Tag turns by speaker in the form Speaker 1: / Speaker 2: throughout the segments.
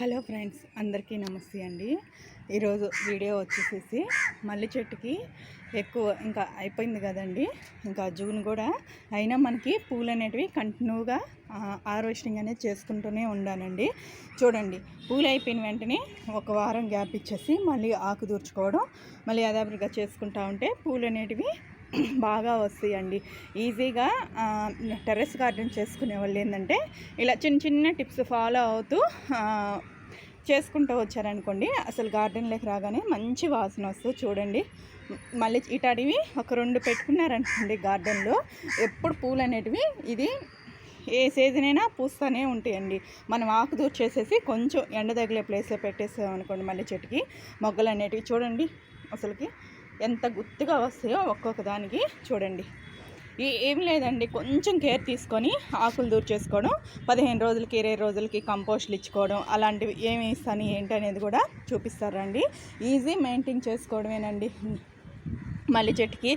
Speaker 1: Hello friends, అందరికీ నమస్తే అండి. ఈరోజు వీడియో వచ్చేసేసి మల్లె చెట్టుకి ఎక్కువ ఇంకా అయిపోయింది కదండి. ఇంకా జూన్ కూడా అయినా మనకి పూలు అనేటివి కంటిన్యూగా హార్వెస్టింగ్ అనేది చేసుకుంటూనే ఉండాలండి. చూడండి, పూలు అయిపోయిన వెంటనే ఒక వారం గ్యాప్ ఇచ్చేసి మళ్ళీ ఆకు దూర్చుకోవడం, మళ్ళీ అదాబరిగా చేసుకుంటూ ఉంటే పూలు అనేటివి బాగా వస్తాయండి. ఈజీగా టెర్రస్ గార్డెన్ చేసుకునే వాళ్ళు ఏంటంటే ఇలా చిన్న చిన్న టిప్స్ ఫాలో అవుతూ చేసుకుంటూ వచ్చారనుకోండి, అసలు గార్డెన్లోకి రాగానే మంచి వాసన వస్తుంది. చూడండి, మళ్ళీ ఇటాడివి ఒక 2 పెట్టుకున్నారనుకోండి గార్డెన్లో, ఎప్పుడు పూలు అనేటివి ఇది ఏ సీజన్ అయినా పూస్తూనే ఉంటాయండి. మనం ఆకు దూర్చేసేసి కొంచెం ఎండ తగిలే ప్లేస్లో పెట్టేసామనుకోండి మళ్ళీ చెట్టుకి మొగ్గలు అనేటివి చూడండి అసలుకి ఎంత గుత్తుగా వస్తాయో ఒక్కొక్క దానికి. చూడండి, ఏం లేదండి, కొంచెం కేర్ తీసుకొని ఆకులు దూర్చేసుకోవడం, 15 రోజులకి 20 రోజులకి కంపోస్ట్లు ఇచ్చుకోవడం, అలాంటివి ఏమి ఇస్తాను ఏంటి అనేది కూడా చూపిస్తారండి. ఈజీ మెయింటైన్ చేసుకోవడమేనండి మల్లె చెట్టుకి.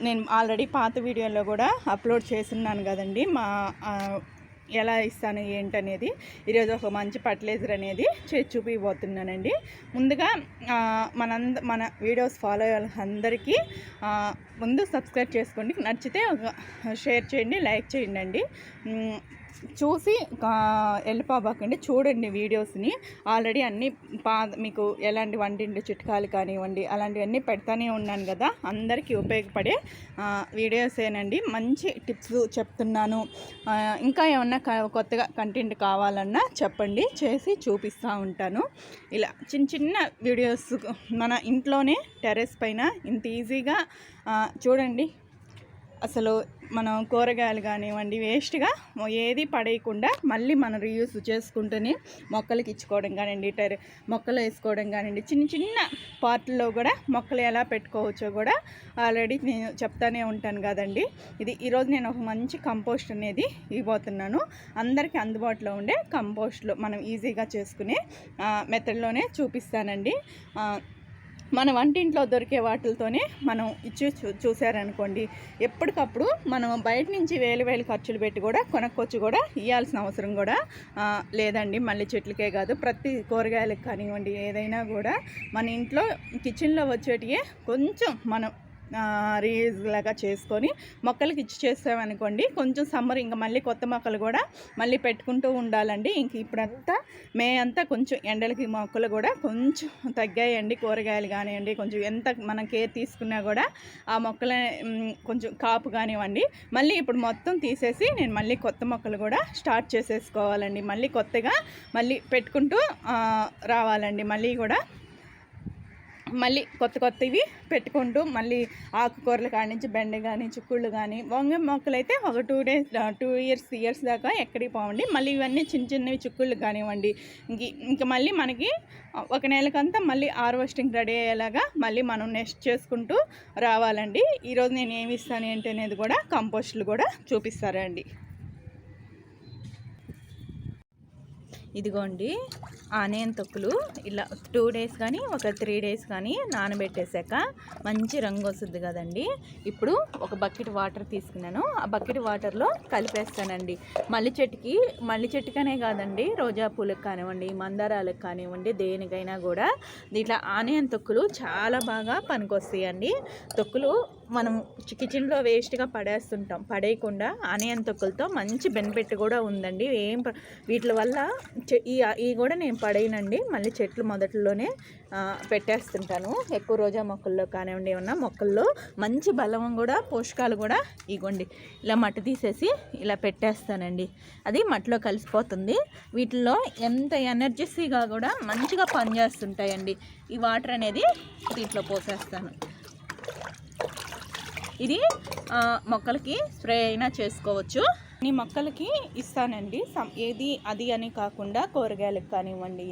Speaker 1: నేను ఆల్రెడీ పాత వీడియోలో కూడా అప్లోడ్ చేస్తున్నాను కదండి, ఎలా ఇస్తాను ఏంటనేది. ఈరోజు ఒక మంచి ఫర్టిలైజర్ అనేది చూపిపోతున్నానండి. ముందుగా మన వీడియోస్ ఫాలో అయ్యే అందరికీ ముందు సబ్స్క్రైబ్ చేసుకోండి, నచ్చితే షేర్ చేయండి, లైక్ చేయండి. చూసి వెళ్ళిపోబాకండి, చూడండి వీడియోస్ని. ఆల్రెడీ అన్నీ మీకు ఎలాంటి వంటింటి చిట్కాలు కానివ్వండి అలాంటివన్నీ పెడతానే ఉన్నాను కదా, అందరికీ ఉపయోగపడే వీడియోసేనండి. మంచి టిప్స్ చెప్తున్నాను. ఇంకా ఏమన్నా కొత్తగా కంటెంట్ కావాలన్నా చెప్పండి, చేసి చూపిస్తూ ఉంటాను. ఇలా చిన్న చిన్న వీడియోస్ మన ఇంట్లోనే టెర్రస్ పైన ఇంత ఈజీగా చూడండి. అసలు మనం కూరగాయలు కానివ్వండి వేస్ట్గా ఏది పడేయకుండా మళ్ళీ మనం రీయూస్ చేసుకుంటూనే మొక్కలకి ఇచ్చుకోవడం కానివ్వండి, మొక్కలు వేసుకోవడం కానివ్వండి, చిన్న చిన్న పార్ట్లో కూడా మొక్కలు ఎలా పెట్టుకోవచ్చో కూడా ఆల్రెడీ నేను చెప్తానే ఉంటాను కదండి. ఈరోజు నేను ఒక మంచి కంపోస్ట్ అనేది ఇవ్వబోతున్నాను. అందరికీ అందుబాటులో ఉండే కంపోస్ట్లు మనం ఈజీగా చేసుకునే మెథడ్లోనే చూపిస్తానండి. మన వంటింట్లో దొరికే వాటితోనే మనం చూసారనుకోండి, ఎప్పటికప్పుడు మనం బయట నుంచి వేలు ఖర్చులు పెట్టి కూడా కొనుక్కొచ్చి కూడా ఇవ్వాల్సిన అవసరం కూడా లేదండి. మళ్ళీ చెట్లకే కాదు, ప్రతి కూరగాయలకు కానివ్వండి, ఏదైనా కూడా మన ఇంట్లో కిచెన్లో వచ్చేటివే కొంచెం మనం రీయూజ్ లాగా చేసుకొని మొక్కలకి చేసామనుకోండి, కొంచెం సమ్మర్ ఇంకా మళ్ళీ కొత్త మొక్కలు కూడా మళ్ళీ పెట్టుకుంటూ ఉండాలండి. ఇంక ఇప్పుడంతా మే అంతా కొంచెం ఎండలకి మొక్కలు కూడా కొంచెం తగ్గాయండి. కూరగాయలు కానివ్వండి, కొంచెం ఎంత మనం కేర్ తీసుకున్నా కూడా ఆ మొక్కల కొంచెం కాపు కానివ్వండి, మళ్ళీ ఇప్పుడు మొత్తం తీసేసి నేను మళ్ళీ కొత్త మొక్కలు కూడా స్టార్ట్ చేసేసుకోవాలండి. మళ్ళీ కొత్తగా మళ్ళీ పెట్టుకుంటూ రావాలండి. మళ్ళీ కొత్తవి పెట్టుకుంటూ మళ్ళీ ఆకుకూరలు కాడి నుంచి బెండ కానీ చిక్కుళ్ళు కానీ వంగ మొక్కలు అయితే ఒక 2 ఇయర్స్ దాకా ఎక్కడికి పోవండి. మళ్ళీ ఇవన్నీ చిన్న చిన్నవి చిక్కుళ్ళు కానివ్వండి, ఇంక మళ్ళీ మనకి ఒక నెలకంతా మళ్ళీ హార్వెస్టింగ్ రెడీ అయ్యేలాగా మళ్ళీ మనం నెక్స్ట్ చేసుకుంటూ రావాలండి. ఈరోజు నేను ఏమి ఇస్తాను ఏంటి అనేది కూడా కంపోస్టులు కూడా చూపిస్తారండి. ఇదిగోండి, ఆనియన్ తొక్కులు ఇలా 2 డేస్ కానీ ఒక 3 డేస్ కానీ నానబెట్టేశాక మంచి రంగు వస్తుంది కదండి. ఇప్పుడు ఒక బకెట్ వాటర్ తీసుకున్నాను, ఆ బకెట్ వాటర్లో కలిపేస్తానండి. మల్లె చెట్టుకనే కాదండి, రోజా పూలకు కానివ్వండి, మందారాలకు కానివ్వండి, దేనికైనా కూడా ఇట్లా ఆనియన్ తొక్కులు చాలా బాగా పనికొస్తాయండి. తొక్కులు మనం కిచెన్లో వేస్ట్గా పడేయకుండా ఆనియన్ తొక్కులతో మంచి బెనిఫిట్ కూడా ఉందండి. వీటి వల్ల ఇవి కూడా నేను పడేయనండి, మళ్ళీ చెట్లు మొదట్లోనే పెట్టేస్తుంటాను. ఎక్కువ రోజా మొక్కల్లో కానివ్వండి, ఏమన్నా మొక్కల్లో మంచి బలం కూడా పోషకాలు కూడా ఇగోండి ఇలా మట్టి తీసేసి ఇలా పెట్టేస్తానండి. అది మట్టిలో కలిసిపోతుంది. వీటిల్లో ఎంత ఎనర్జీగా కూడా మంచిగా పనిచేస్తుంటాయండి. ఈ వాటర్ అనేది దీంట్లో పోసేస్తాను. ఇది మొక్కలకి స్ప్రే అయినా చేసుకోవచ్చు. ఈ మొక్కలకి ఇస్తానండి. ఏది అది అని కాకుండా కూరగాయలకు కానివ్వండి.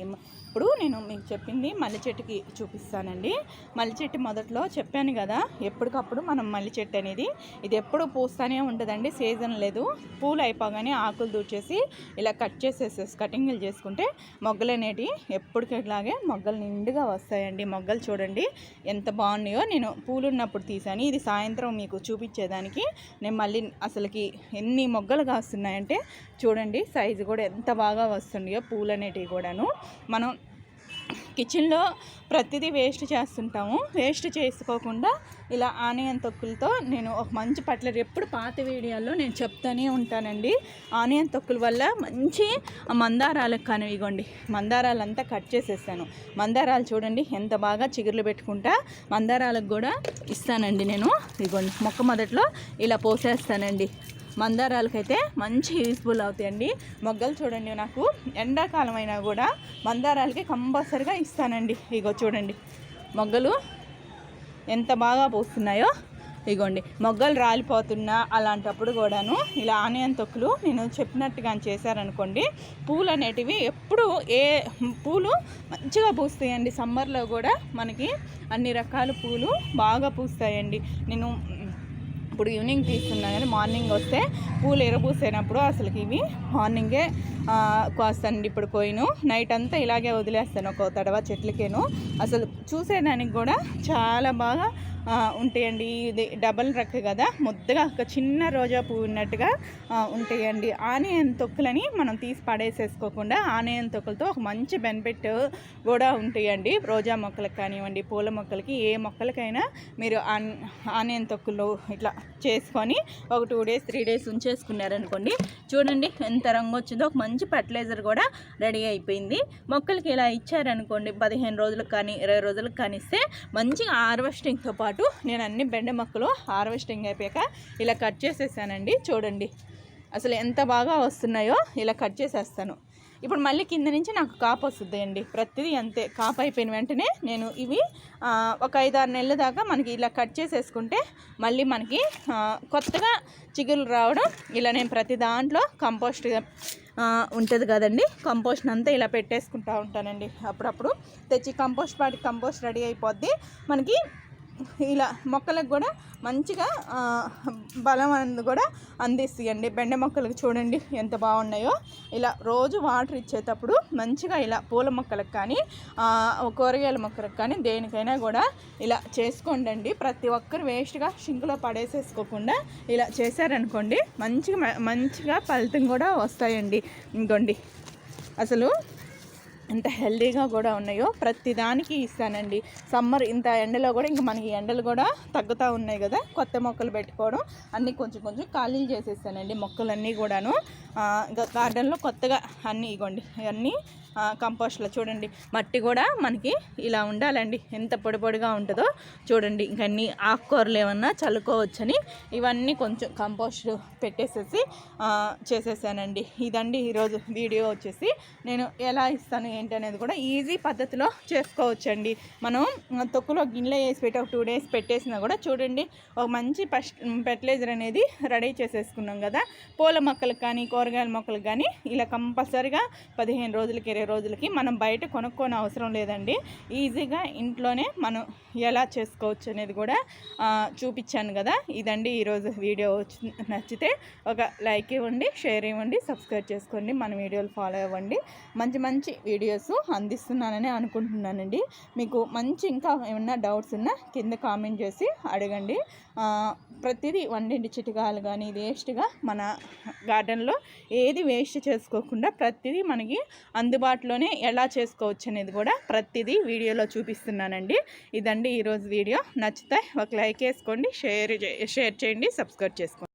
Speaker 1: ఇప్పుడు నేను మీకు చెప్పింది మల్లె చెట్టుకి చూపిస్తానండి. మల్లె చెట్టు మొదట్లో చెప్పాను కదా, ఎప్పటికప్పుడు మనం మల్లె చెట్టు అనేది ఇది ఎప్పుడు పూస్తూనే ఉంటుందండి, సీజన్ లేదు. పూలు అయిపోగానే ఆకులు దూర్చేసి ఇలా కటింగ్లు చేసుకుంటే మొగ్గలు అనేటివి ఎప్పటికిలాగే మొగ్గలు నిండుగా వస్తాయండి. మొగ్గలు చూడండి ఎంత బాగున్నాయో. నేను పూలు ఉన్నప్పుడు తీసాను, ఇది సాయంత్రం మీకు చూపించేదానికి నేను మళ్ళీ అసలుకి ఎన్ని మొగ్గలు మొగ్గలు కాస్తున్నాయంటే చూడండి సైజు కూడా ఎంత బాగా వస్తున్నాయో పూలు అనేటివి కూడాను. మనం కిచెన్లో ప్రతిదీ వేస్ట్ చేస్తుంటాము. వేస్ట్ చేసుకోకుండా ఇలా ఆనియన్ తొక్కులతో నేను ఒక మంచి పట్లర్ ఎప్పుడు పాత వీడియోల్లో నేను చెప్తానే ఉంటానండి. ఆనియన్ తొక్కుల వల్ల మంచి మందారాలకు కానీ ఇగోండి మందారాలంతా కట్ చేసేస్తాను. మందారాలు చూడండి ఎంత బాగా చిగుర్లు పెట్టుకుంటా మందారాలకు కూడా ఇస్తానండి నేను. ఇగోండి మొక్క మొదట్లో ఇలా పోసేస్తానండి. మందారాలకైతే మంచి యూస్ఫుల్ అవుతాయండి. మొగ్గలు చూడండి నాకు ఎండాకాలం అయినా కూడా మందారాలకి కంపల్సరిగా ఇస్తానండి. ఇగో చూడండి మొగ్గలు ఎంత బాగా పూస్తున్నాయో. ఇగోండి మొగ్గలు రాలిపోతున్నా అలాంటప్పుడు కూడాను ఇలా ఆనియన్ తొక్కులు నేను చెప్పినట్టుగా చేశారనుకోండి పూలు అనేటివి ఎప్పుడు పూలు మంచిగా పూస్తాయండి. సమ్మర్లో కూడా మనకి అన్ని రకాల పూలు బాగా పూస్తాయండి. నేను ఇప్పుడు ఈవినింగ్ తీస్తున్నా కానీ మార్నింగ్ వస్తే పూలు ఎరపూసేనప్పుడు అసలుకి ఇవి మార్నింగే కోస్తానండి. ఇప్పుడు కోయిను నైట్ అంతా ఇలాగే వదిలేస్తాను ఒక తడవ చెట్లకేను. అసలు చూసేదానికి కూడా చాలా బాగా ఉంటాయండి. ఇది డబల్ రక్ కదా ముద్దగా ఒక చిన్న రోజా పువ్వు ఉన్నట్టుగా ఉంటాయండి. ఆనియన్ తొక్కులని మనం తీసి పడేసేసుకోకుండా ఆనియన్ తొక్కులతో ఒక మంచి బెనిఫిట్ కూడా ఉంటాయండి. రోజా మొక్కలకు కానివ్వండి పూల మొక్కలకి ఏ మొక్కలకైనా మీరు ఆనియన్ తొక్కులు ఇట్లా చేసుకొని ఒక 2 days 3 days ఉంచేసుకున్నారనుకోండి చూడండి ఎంత రంగు వచ్చిందో. ఒక మంచి ఫర్టిలైజర్ కూడా రెడీ అయిపోయింది. మొక్కలకి ఇలా ఇచ్చారనుకోండి 15 రోజులకు కానీ 20 రోజులకు కానీ ఇస్తే మంచిగా హార్వెస్టింగ్తో పాటు నేను అన్ని బెండ మొక్కలు హార్వెస్టింగ్ అయిపోయాక ఇలా కట్ చేసేసానండి. చూడండి అసలు ఎంత బాగా వస్తున్నాయో. ఇలా కట్ చేసేస్తాను. ఇప్పుడు మళ్ళీ కింద నుంచి నాకు కాపు వస్తుంది అండి. ప్రతిదీ అంతే. కాపు అయిపోయిన వెంటనే నేను ఇవి ఒక 5-6 నెలల దాకా మనకి ఇలా కట్ చేసేసుకుంటే మళ్ళీ మనకి కొత్తగా చిగురు రావడం. ఇలా నేను ప్రతి దాంట్లో కంపోస్ట్ ఉంటుంది కదండి కంపోస్ట్ అంతా ఇలా పెట్టేసుకుంటూ ఉంటానండి. అప్పుడప్పుడు తెచ్చి కంపోస్ట్ రెడీ అయిపోద్ది మనకి. ఇలా మొక్కలకు కూడా మంచిగా బలం అనేది కూడా అందిస్తాయండి. బెండ మొక్కలకు చూడండి ఎంత బాగున్నాయో. ఇలా రోజు వాటర్ ఇచ్చేటప్పుడు మంచిగా ఇలా పూల మొక్కలకు కానీ కూరగాయల మొక్కలకు కానీ దేనికైనా కూడా ఇలా చేసుకోండి. ప్రతి ఒక్కరు వేస్ట్గా షింకులో పడేసేసుకోకుండా ఇలా చేశారనుకోండి మంచిగా ఫలితం కూడా వస్తాయండి. ఇంకోండి అసలు ఎంత హెల్దీగా కూడా ఉన్నాయో ప్రతిదానికి ఇస్తానండి. సమ్మర్ ఇంత ఎండలో కూడా ఇంకా మనకి ఎండలు కూడా తగ్గుతూ ఉన్నాయి కదా కొత్త మొక్కలు పెట్టుకోవడం అన్నీ కొంచెం ఖాళీలు చేసేస్తానండి. మొక్కలన్నీ కూడాను ఇంకా గార్డెన్లో కొత్తగా అన్నీ ఇగోండి అన్నీ కంపోస్ట్లో చూడండి. మట్టి కూడా మనకి ఇలా ఉండాలండి. ఎంత పొడిగా ఉంటుందో చూడండి. ఇంకన్నీ ఆకుకూరలు ఏమన్నా చల్లుకోవచ్చని ఇవన్నీ కొంచెం కంపోస్ట్ పెట్టేసేసి చేసేసానండి. ఇదండి ఈరోజు వీడియో వచ్చేసి నేను ఎలా ఇస్తాను ఏంటి అనేది కూడా ఈజీ పద్ధతిలో చేసుకోవచ్చండి. మనం తొక్కులో గిన్నెలో వేసి పెట్టి ఒక 2 days పెట్టేసినా కూడా చూడండి ఒక మంచి ఫెర్టిలైజర్ అనేది రెడీ చేసేసుకున్నాం కదా. పూల మొక్కలకు కానీ కూరగాయల మొక్కలకు కానీ ఇలా కంపల్సరీగా 15 రోజులకి 20 రోజులకి మనం బయట కొనుక్కోని అవసరం లేదండి. ఈజీగా ఇంట్లోనే మనం ఎలా చేసుకోవచ్చు అనేది కూడా చూపించాను కదా. ఇదండి ఈరోజు వీడియో నచ్చితే ఒక లైక్ ఇవ్వండి, షేర్ ఇవ్వండి, సబ్స్క్రైబ్ చేసుకోండి, మన వీడియోలు ఫాలో అవ్వండి. మంచి వీడియోస్ అందిస్తున్నానని అనుకుంటున్నానండి. మీకు ఇంకా ఏమన్నా డౌట్స్ ఉన్నా కింద కామెంట్ చేసి అడగండి. ప్రతిదీ వండింటి చిట్కాలు కానీ వేస్ట్గా మన గార్డెన్లో ఏది వేస్ట్ చేసుకోకుండా ప్రతిదీ మనకి అందుబాటులోనే ఎలా చేసుకోవచ్చు అనేది కూడా ప్రతిదీ వీడియోలో చూపిస్తున్నానండి. ఇదండి ఈరోజు వీడియో. నచ్చితే ఒక లైక్ వేసుకోండి, షేర్ చేయండి, సబ్స్క్రైబ్ చేసుకోండి.